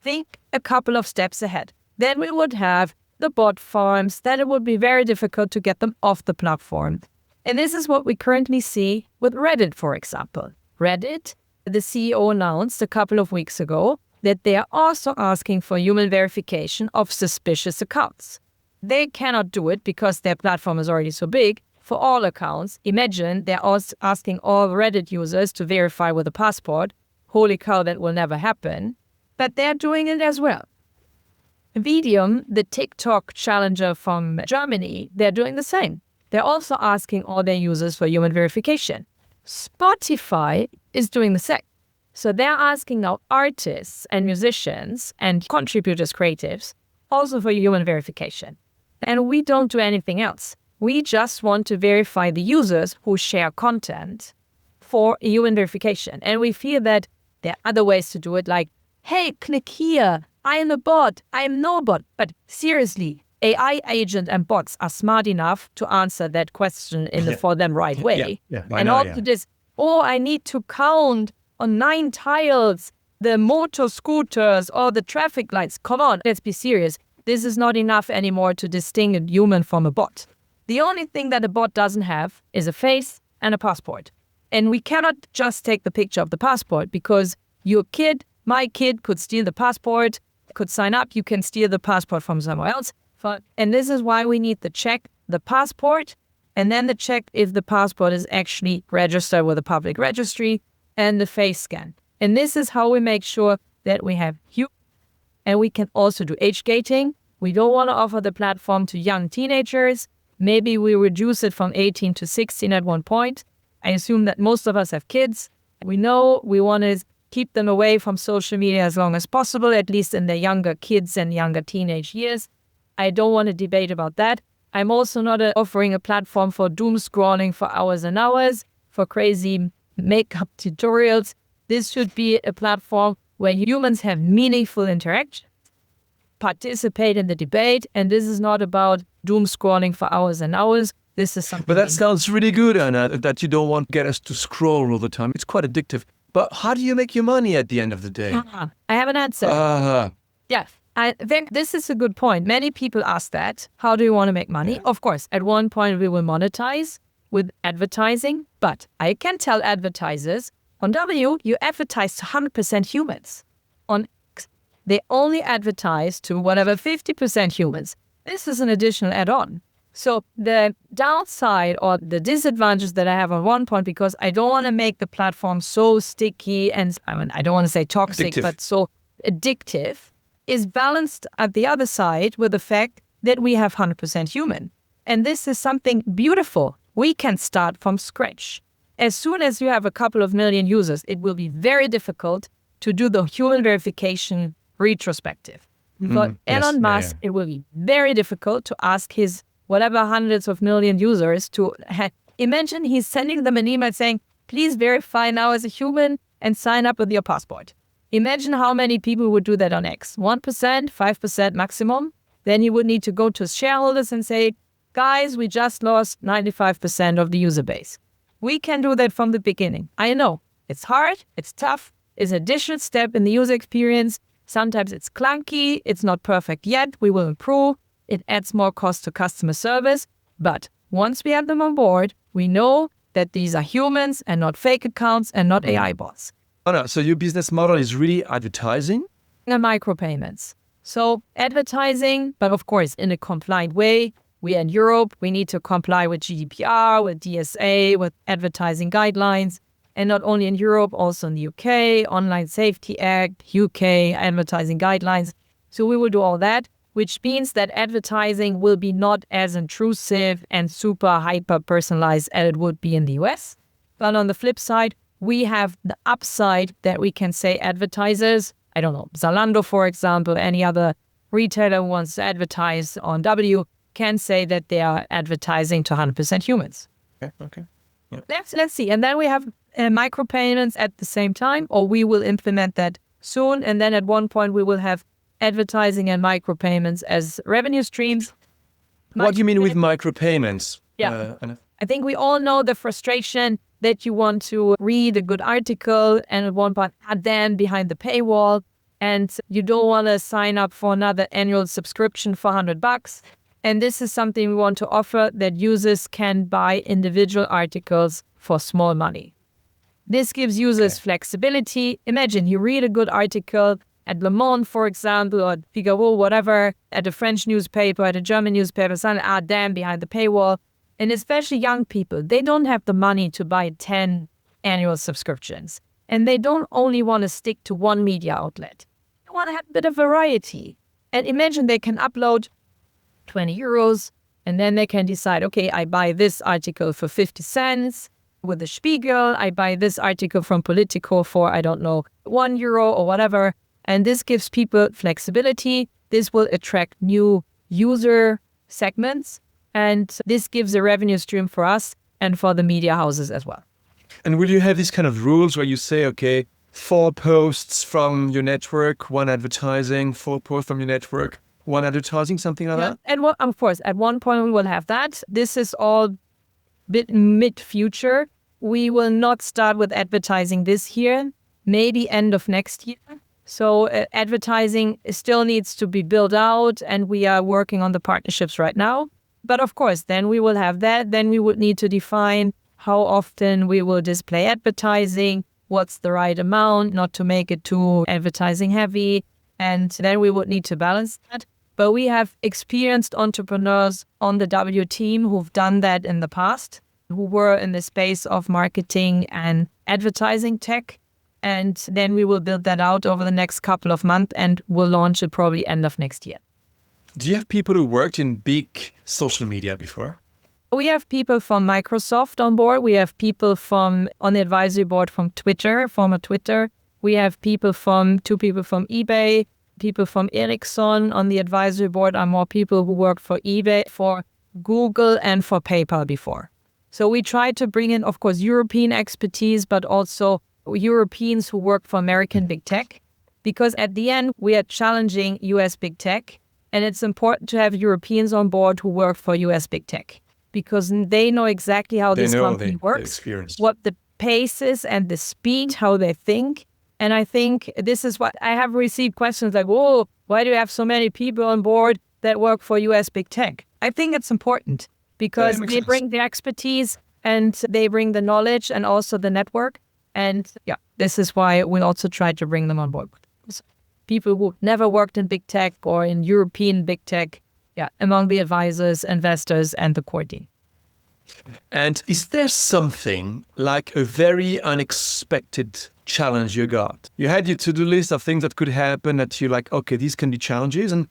Speaker 3: think a couple of steps ahead. Then we would have the bot farms. Then it would be very difficult to get them off the platform. And this is what we currently see with Reddit, for example. Reddit, the CEO announced a couple of weeks ago that they are also asking for human verification of suspicious accounts. They cannot do it because their platform is already so big for all accounts. Imagine they're also asking all Reddit users to verify with a passport. Holy cow, that will never happen. But they're doing it as well. Medium, the TikTok challenger from Germany, they're doing the same. They're also asking all their users for human verification. Spotify is doing the same. So they're asking now artists and musicians and contributors, creatives, also for human verification. And we don't do anything else. We just want to verify the users who share content for human verification. And we feel that there are other ways to do it, like, hey, click here. I am a bot. I am no bot. But seriously, AI agent and bots are smart enough to answer that question in the for them right way. And also this, Oh, I need to count on 9 tiles the motor scooters or the traffic lights. Come on, let's be serious. This is not enough anymore to distinguish a human from a bot. The only thing that a bot doesn't have is a face and a passport. And we cannot just take the picture of the passport because your kid, my kid, could steal the passport, could sign up. You can steal the passport from somewhere else. And this is why we need to check the passport and then the check if the passport is actually registered with a public registry and the face scan. And this is how we make sure that we have human. And we can also do age gating. We don't want to offer the platform to young teenagers. Maybe we reduce it from 18 to 16 at one point. I assume that most of us have kids. We know we want to keep them away from social media as long as possible, at least in their younger kids and younger teenage years. I don't want to debate about that. I'm also not offering a platform for doom scrolling for hours and hours, for crazy makeup tutorials. This should be a platform where humans have meaningful interaction, participate in the debate, and this is not about doom scrolling for hours and hours. This is something.
Speaker 4: But that sounds really good, Anna, that you don't want to get us to scroll all the time. It's quite addictive. But how do you make your money at the end of the day?
Speaker 3: I have an answer. Yeah, I think this is a good point. Many people ask that. How do you want to make money? Yeah. Of course, at one point we will monetize with advertising, but I can tell advertisers, on W, you advertise to 100% humans. On X, they only advertise to whatever 50% humans. This is an additional add-on. So the downside or the disadvantage that I have on one point, because I don't want to make the platform so sticky and I don't want to say toxic, but so addictive, is balanced at the other side with the fact that we have 100% human. And this is something beautiful. We can start from scratch. As soon as you have a couple of million users, it will be very difficult to do the human verification retrospective. For Elon Musk, it will be very difficult to ask his whatever hundreds of million users to imagine he's sending them an email saying, please verify now as a human and sign up with your passport. Imagine how many people would do that on X. 1%, 5% maximum. Then he would need to go to his shareholders and say, guys, we just lost 95% of the user base. We can do that from the beginning. I know it's hard, it's tough, it's an additional step in the user experience. Sometimes it's clunky, it's not perfect yet, we will improve. It adds more cost to customer service. But once we have them on board, we know that these are humans and not fake accounts and not AI bots.
Speaker 4: Oh no, so your business model is really advertising?
Speaker 3: And micropayments. So advertising, but of course in a compliant way. We are in Europe, we need to comply with GDPR, with DSA, with advertising guidelines. And not only in Europe, also in the UK, Online Safety Act, UK advertising guidelines. So we will do all that, which means that advertising will be not as intrusive and super hyper personalized as it would be in the US. But on the flip side, we have the upside that we can say advertisers, I don't know, Zalando, for example, any other retailer who wants to advertise on W, can say that they are advertising to 100% humans.
Speaker 4: Okay. Yeah.
Speaker 3: Let's see. And then we have micropayments at the same time, or we will implement that soon. And then at one point we will have advertising and micropayments as revenue streams.
Speaker 4: What do you mean with micropayments?
Speaker 3: Yeah. I think we all know the frustration that you want to read a good article and at one point add them behind the paywall, and you don't want to sign up for another annual subscription for $100. And this is something we want to offer, that users can buy individual articles for small money. This gives users flexibility. Imagine you read a good article at Le Monde, for example, or Figaro, whatever, at a French newspaper, at a German newspaper, suddenly add them behind the paywall. And especially young people, they don't have the money to buy 10 annual subscriptions. And they don't only want to stick to one media outlet. They want to have a bit of variety. And imagine they can upload 20 euros, and then they can decide, okay, I buy this article for 50 cents with the Spiegel, I buy this article from Politico for, I don't know, €1 or whatever. And this gives people flexibility. This will attract new user segments, and this gives a revenue stream for us and for the media houses as well.
Speaker 4: And will you have these kind of rules where you say, okay, 4 posts from your network, 1 advertising, 4 posts from your network, 1 advertising, something like that?
Speaker 3: And of course, at one point we will have that. This is all bit mid-future. we will not start with advertising this year, maybe end of next year. So advertising still needs to be built out, and we are working on the partnerships right now. But of course, then we will have that. Then we would need to define how often we will display advertising, what's the right amount, not to make it too advertising heavy. And then we would need to balance that. But we have experienced entrepreneurs on the W team who've done that in the past, who were in the space of marketing and advertising tech. And then we will build that out over the next couple of months and we'll launch it probably end of next year.
Speaker 4: Do you have people who worked in big social media before?
Speaker 3: We have people from Microsoft on board. We have people on the advisory board from Twitter, former Twitter. We have two people from eBay, people from Ericsson on the advisory board are more people who worked for eBay, for Google and for PayPal before. So we try to bring in, of course, European expertise, but also Europeans who work for American big tech. Because at the end, we are challenging US big tech. And it's important to have Europeans on board who work for US big tech, because they know exactly how this company works, what the pace is and the speed, how they think. And I think this is what I have received questions like, oh, why do you have so many people on board that work for US big tech? I think it's important because they bring the expertise and they bring the knowledge and also the network. And yeah, this is why we also try to bring them on board. People who never worked in big tech or in European big tech, among the advisors, investors, and the core team.
Speaker 4: And is there something like a very unexpected challenge you got? You had your to-do list of things that could happen that you're like, okay, these can be challenges. And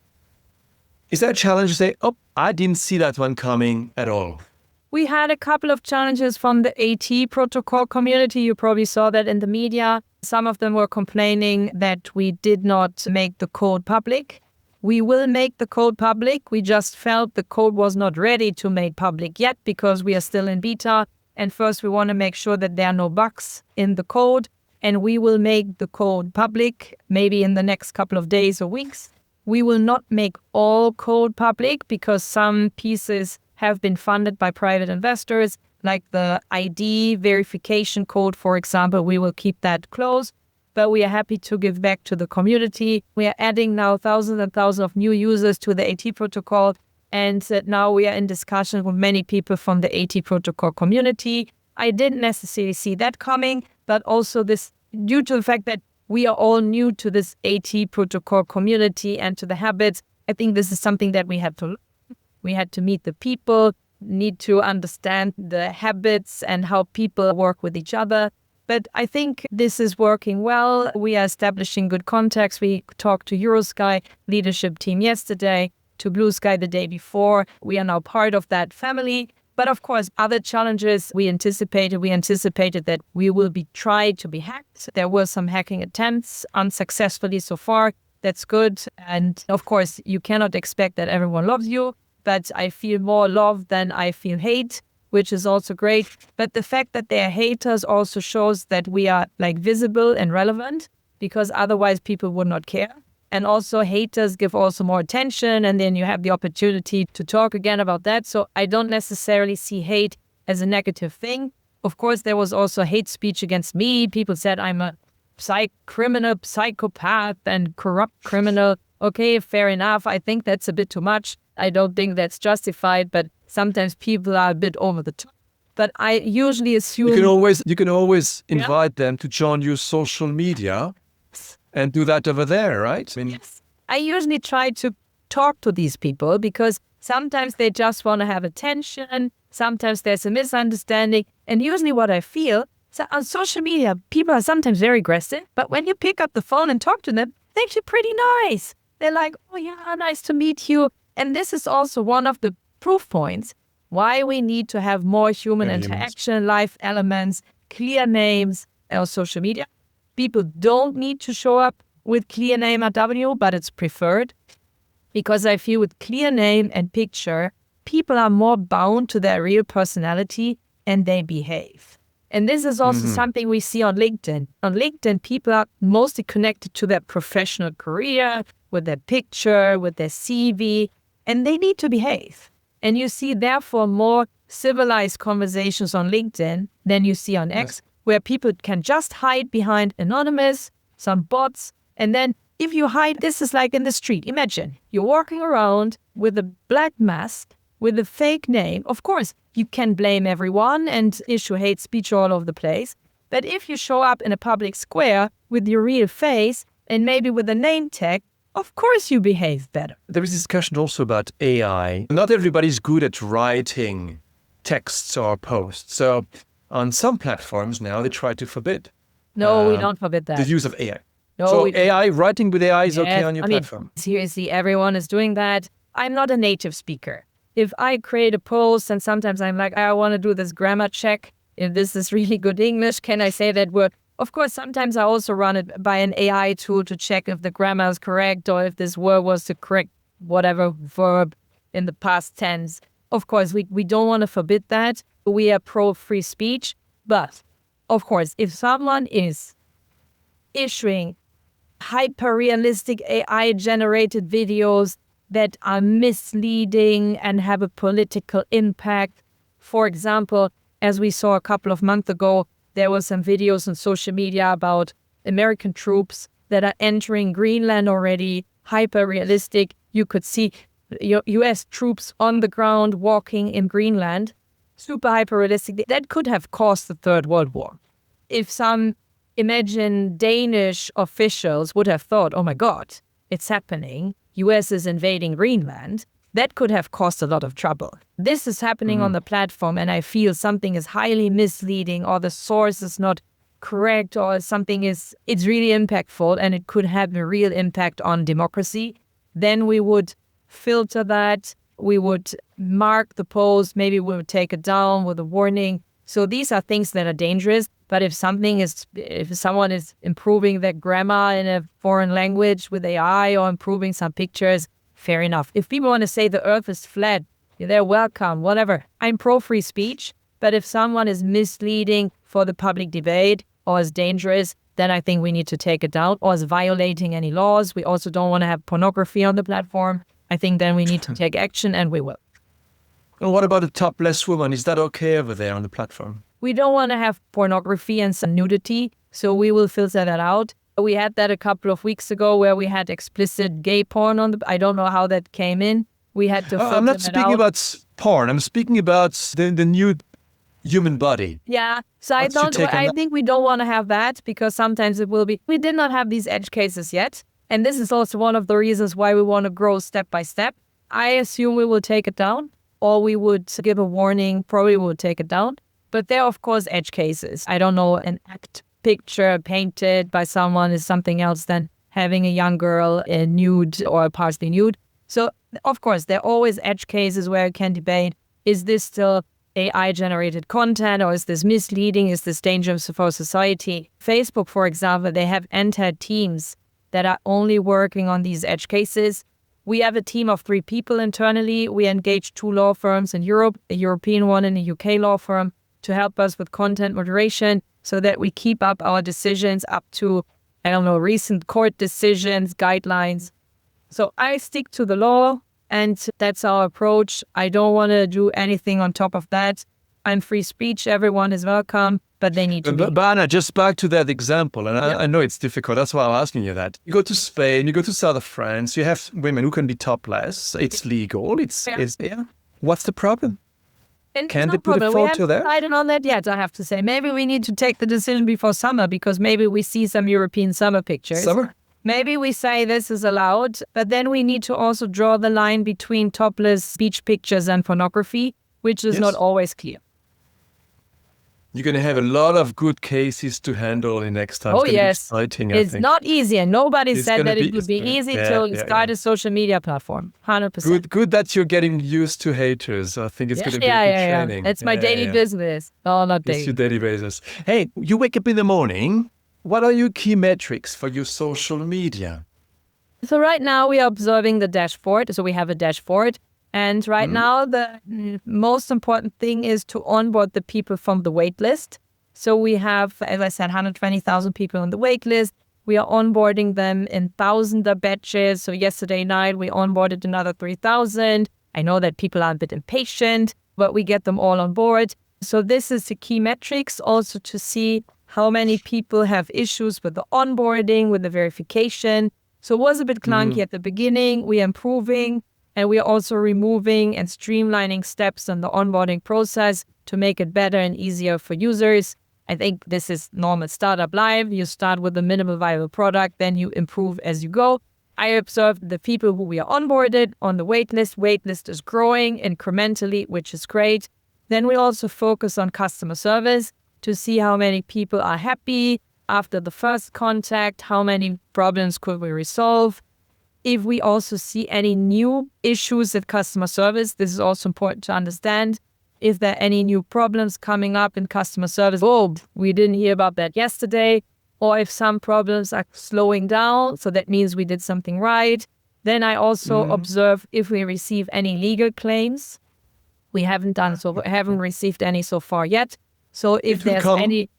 Speaker 4: is there a challenge you say, oh, I didn't see that one coming at all?
Speaker 3: We had a couple of challenges from the AT protocol community. You probably saw that in the media. Some of them were complaining that we did not make the code public. We will make the code public. We just felt the code was not ready to make public yet because we are still in beta. And first, we want to make sure that there are no bugs in the code. And we will make the code public maybe in the next couple of days or weeks. We will not make all code public because some pieces have been funded by private investors, like the ID verification code, for example. We will keep that closed, but we are happy to give back to the community. We are adding now thousands and thousands of new users to the AT protocol, and now we are in discussion with many people from the AT protocol community. I didn't necessarily see that coming, but also this, due to the fact that we are all new to this AT protocol community and to the habits, I think this is something that we had to learn. We had to meet the people, need to understand the habits and how people work with each other. But I think this is working well. We are establishing good contacts. We talked to Eurosky leadership team yesterday, to Blue Sky the day before. We are now part of that family. But of course, other challenges we anticipated that we will be tried to be hacked. There were some hacking attempts unsuccessfully so far. That's good. And of course, you cannot expect that everyone loves you. But I feel more love than I feel hate, which is also great. But the fact that they are haters also shows that we are like visible and relevant, because otherwise people would not care. And also haters give also more attention, and then you have the opportunity to talk again about that. So I don't necessarily see hate as a negative thing. Of course, there was also hate speech against me. People said I'm a criminal, psychopath and corrupt criminal. Okay, fair enough. I think that's a bit too much. I don't think that's justified, but sometimes people are a bit over the top. But I usually assume...
Speaker 4: You can always invite them to join your social media and do that over there, right?
Speaker 3: Yes. I usually try to talk to these people because sometimes they just want to have attention. Sometimes there's a misunderstanding. And usually what I feel, so on social media, people are sometimes very aggressive. But when you pick up the phone and talk to them, they're actually pretty nice. They're like, oh yeah, nice to meet you. And this is also one of the proof points why we need to have more human interaction, live elements, clear names on social media. People don't need to show up with clear name at W, but it's preferred because I feel with clear name and picture, people are more bound to their real personality and they behave. And this is also something we see on LinkedIn. On LinkedIn, people are mostly connected to their professional career, with their picture, with their CV, and they need to behave. And you see, therefore, more civilized conversations on LinkedIn than you see on X, where people can just hide behind anonymous, some bots. And then if you hide, this is like in the street. Imagine you're walking around with a black mask, with a fake name. Of course, you can blame everyone and issue hate speech all over the place. But if you show up in a public square with your real face and maybe with a name tag, of course you behave better.
Speaker 4: There is discussion also about AI. Not everybody's good at writing texts or posts. So on some platforms now, they try to forbid
Speaker 3: No, we don't forbid that.
Speaker 4: the use of AI.
Speaker 3: No,
Speaker 4: So
Speaker 3: we don't.
Speaker 4: AI, writing with AI is okay
Speaker 3: Yes,
Speaker 4: on your
Speaker 3: I mean,
Speaker 4: platform.
Speaker 3: seriously, everyone is doing that. I'm not a native speaker. If I create a post and sometimes I'm like, I want to do this grammar check. If this is really good English, can I say that word? Of course, sometimes I also run it by an AI tool to check if the grammar is correct or if this word was the correct whatever verb in the past tense. Of course, we don't want to forbid that. We are pro free speech. But, of course, if someone is issuing hyper-realistic AI-generated videos that are misleading and have a political impact. For example, as we saw a couple of months ago, there were some videos on social media about American troops that are entering Greenland already, hyper-realistic. You could see US troops on the ground walking in Greenland, super hyper-realistic. That could have caused the Third World War. If some imagine Danish officials would have thought, oh my God, it's happening. US is invading Greenland. That could have caused a lot of trouble. This is happening on the platform, and I feel something is highly misleading or the source is not correct or something it's really impactful and it could have a real impact on democracy. Then we would filter that. We would mark the post. Maybe we would take it down with a warning. So these are things that are dangerous. But if someone is improving their grammar in a foreign language with AI or improving some pictures, fair enough. If people want to say the earth is flat, they're welcome, whatever. I'm pro free speech. But if someone is misleading for the public debate or is dangerous, then I think we need to take it down, or is violating any laws. We also don't want to have pornography on the platform. I think then we need to take action, and we will.
Speaker 4: And what about a topless woman? Is that okay over there on the platform?
Speaker 3: We don't want to have pornography and some nudity, so we will filter that out. We had that a couple of weeks ago where we had explicit gay porn on the... I don't know how that came in. We had to filter
Speaker 4: I'm not
Speaker 3: that
Speaker 4: speaking
Speaker 3: out.
Speaker 4: about porn. I'm speaking about the nude human body.
Speaker 3: Yeah, so
Speaker 4: What's your take on
Speaker 3: I
Speaker 4: that?
Speaker 3: think we don't want to have that because sometimes it will be... We did not have these edge cases yet. And this is also one of the reasons why we want to grow step by step. I assume we will take it down, or we would give a warning, probably we would take it down. But there are, of course, edge cases. I don't know, an act picture painted by someone is something else than having a young girl nude or partially nude. So, of course, there are always edge cases where you can debate, is this still AI-generated content, or is this misleading? Is this dangerous for society? Facebook, for example, they have entire teams that are only working on these edge cases. We have a team of 3 people internally. We engage 2 law firms in Europe, a European one and a UK law firm, to help us with content moderation so that we keep up our decisions up to, recent court decisions, guidelines. So I stick to the law, and that's our approach. I don't want to do anything on top of that. I'm free speech. Everyone is welcome, but they need to be.
Speaker 4: But Anna, just back to that example, and I know it's difficult. That's why I'm asking you that. You go to Spain, you go to south of France, you have women who can be topless. It's legal. It's What's the problem?
Speaker 3: And
Speaker 4: Can
Speaker 3: no
Speaker 4: they put a
Speaker 3: problem.
Speaker 4: photo
Speaker 3: We haven't
Speaker 4: there?
Speaker 3: decided on that yet, I have to say. Maybe we need to take the decision before summer because maybe we see some European summer pictures.
Speaker 4: Summer?
Speaker 3: Maybe we say this is allowed, but then we need to also draw the line between topless beach pictures and pornography, which is not always clear.
Speaker 4: You're going to have a lot of good cases to handle in next time.
Speaker 3: Oh,
Speaker 4: It's gonna be
Speaker 3: yes.
Speaker 4: exciting, I
Speaker 3: It's
Speaker 4: think.
Speaker 3: not easy, and nobody
Speaker 4: It's
Speaker 3: said
Speaker 4: gonna
Speaker 3: that
Speaker 4: be-
Speaker 3: it would be easy
Speaker 4: yeah,
Speaker 3: to
Speaker 4: yeah,
Speaker 3: start
Speaker 4: yeah.
Speaker 3: a social media platform. 100%.
Speaker 4: Good that you're getting used to haters. I think it's going to be
Speaker 3: yeah,
Speaker 4: a good
Speaker 3: yeah.
Speaker 4: training.
Speaker 3: It's my
Speaker 4: Yeah,
Speaker 3: daily
Speaker 4: yeah.
Speaker 3: business. No, not
Speaker 4: It's your
Speaker 3: daily.
Speaker 4: daily basis. Hey, you wake up in the morning. What are your key metrics for your social media?
Speaker 3: So right now we are observing the dashboard. So we have a dashboard. And right now the most important thing is to onboard the people from the wait list. So we have, as I said, 120,000 people on the wait list. We are onboarding them in thousands of batches. So yesterday night we onboarded another 3,000. I know that people are a bit impatient. but we get them all on board. So this is the key metrics, also to see how many people have issues with the onboarding, with the verification. So it was a bit clunky at the beginning. We are improving, and we are also removing and streamlining steps in the onboarding process to make it better and easier for users. I think this is normal startup life. You start with a minimal viable product, then you improve as you go. I observed the people who we are onboarded on the waitlist. Waitlist is growing incrementally, which is great. Then we also focus on customer service to see how many people are happy after the first contact, how many problems could we resolve. If we also see any new issues at customer service, this is also important to understand. If there are any new problems coming up in customer service, we didn't hear about that yesterday. Or if some problems are slowing down, so that means we did something right. Then I also observe if we receive any legal claims. We haven't received any so far yet. So if there's any,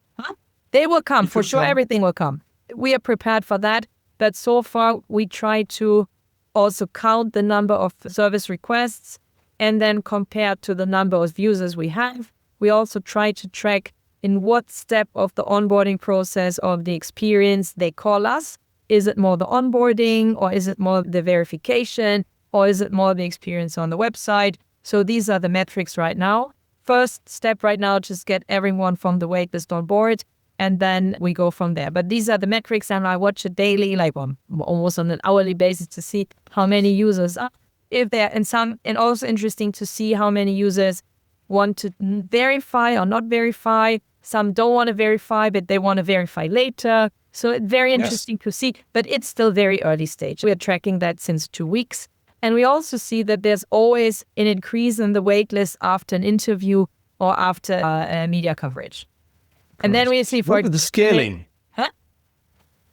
Speaker 3: they will come for sure. Everything will come. We are prepared for that. But so far, we try to also count the number of service requests and then compare to the number of users we have. We also try to track in what step of the onboarding process of the experience they call us. Is it more the onboarding, or is it more the verification, or is it more the experience on the website? So these are the metrics right now. First step right now, just get everyone from the waitlist on board, and then we go from there. But these are the metrics, and I watch it daily, like almost on an hourly basis, to see how many users are. If they're and also interesting to see how many users want to verify or not verify. Some don't want to verify, but they want to verify later. So it's very interesting to see, but it's still very early stage. We are tracking that since 2 weeks. And we also see that there's always an increase in the waitlist after an interview or after media coverage. And then we see
Speaker 4: what about the scaling?
Speaker 3: Huh?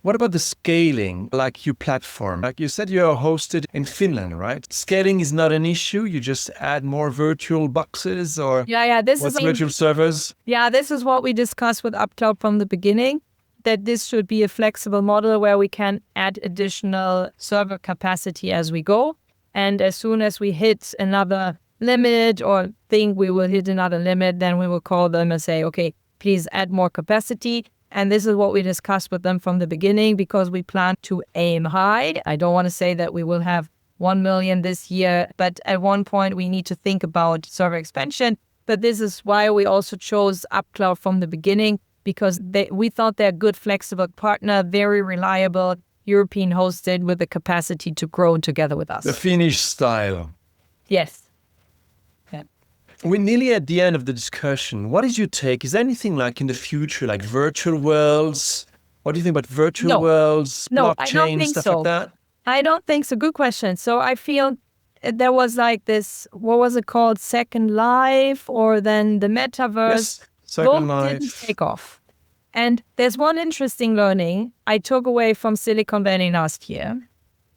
Speaker 4: What about the scaling, like your platform? Like you said, you're hosted in Finland, right? Scaling is not an issue. You just add more virtual boxes or virtual servers?
Speaker 3: Yeah, this is what we discussed with UpCloud from the beginning, that this should be a flexible model where we can add additional server capacity as we go. And as soon as we hit another limit or think we will hit another limit, then we will call them and say, okay, please add more capacity. And this is what we discussed with them from the beginning, because we plan to aim high. I don't want to say that we will have 1 million this year, but at one point we need to think about server expansion. But this is why we also chose UpCloud from the beginning, because we thought they're a good, flexible partner, very reliable, European hosted with the capacity to grow together with us.
Speaker 4: The Finnish style.
Speaker 3: Yes.
Speaker 4: We're nearly at the end of the discussion. What is your take? Is there anything like in the future, like virtual worlds? What do you think about virtual worlds, blockchain,
Speaker 3: I don't think
Speaker 4: stuff like that?
Speaker 3: I don't think so. Good question. So I feel there was like this, what was it called? Second Life, or then the metaverse.
Speaker 4: Yes, Second Life
Speaker 3: didn't take off. And there's one interesting learning I took away from Silicon Valley last year.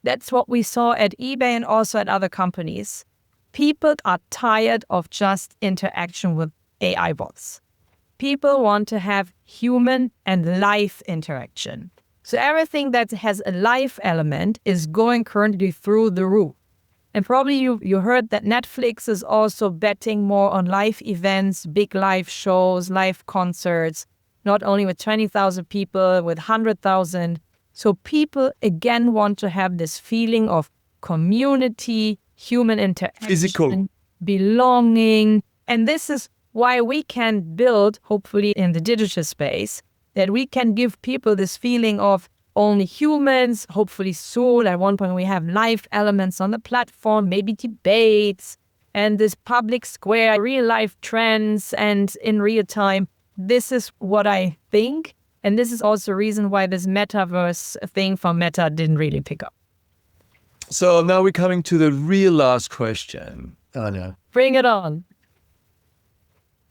Speaker 3: That's what we saw at eBay and also at other companies. People are tired of just interaction with AI bots. People want to have human and live interaction. So everything that has a live element is going currently through the roof. And probably you heard that Netflix is also betting more on live events, big live shows, live concerts, not only with 20,000 people, with 100,000. So people again want to have this feeling of community, human interaction,
Speaker 4: physical
Speaker 3: belonging. And this is why we can build, hopefully in the digital space, that we can give people this feeling of only humans. Hopefully soon, at one point, we have live elements on the platform, maybe debates, and this public square, real life trends, and in real time. This is what I think. And this is also a reason why this metaverse thing from Meta didn't really pick up.
Speaker 4: So now we're coming to the real last question, Anna.
Speaker 3: Bring it on.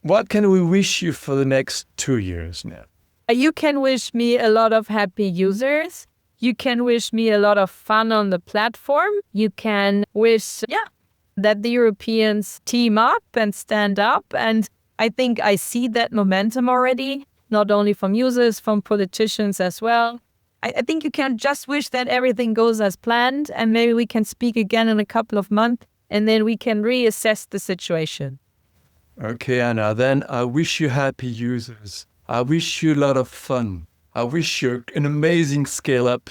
Speaker 4: What can we wish you for the next 2 years now?
Speaker 3: You can wish me a lot of happy users. You can wish me a lot of fun on the platform. You can wish, that the Europeans team up and stand up. And I think I see that momentum already, not only from users, from politicians as well. I think you can just wish that everything goes as planned, and maybe we can speak again in a couple of months, and then we can reassess the situation.
Speaker 4: Okay, Anna, then I wish you happy users. I wish you a lot of fun. I wish you an amazing scale up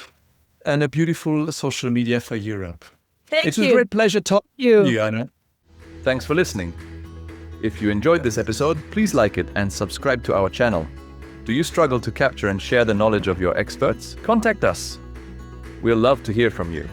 Speaker 4: and a beautiful social media for Europe.
Speaker 3: Thank
Speaker 4: It's
Speaker 3: you.
Speaker 4: a great pleasure talking
Speaker 3: You.
Speaker 4: to you, Anna.
Speaker 5: Thanks for listening. If you enjoyed this episode, please like it and subscribe to our channel. Do you struggle to capture and share the knowledge of your experts? Contact us. We'll love to hear from you.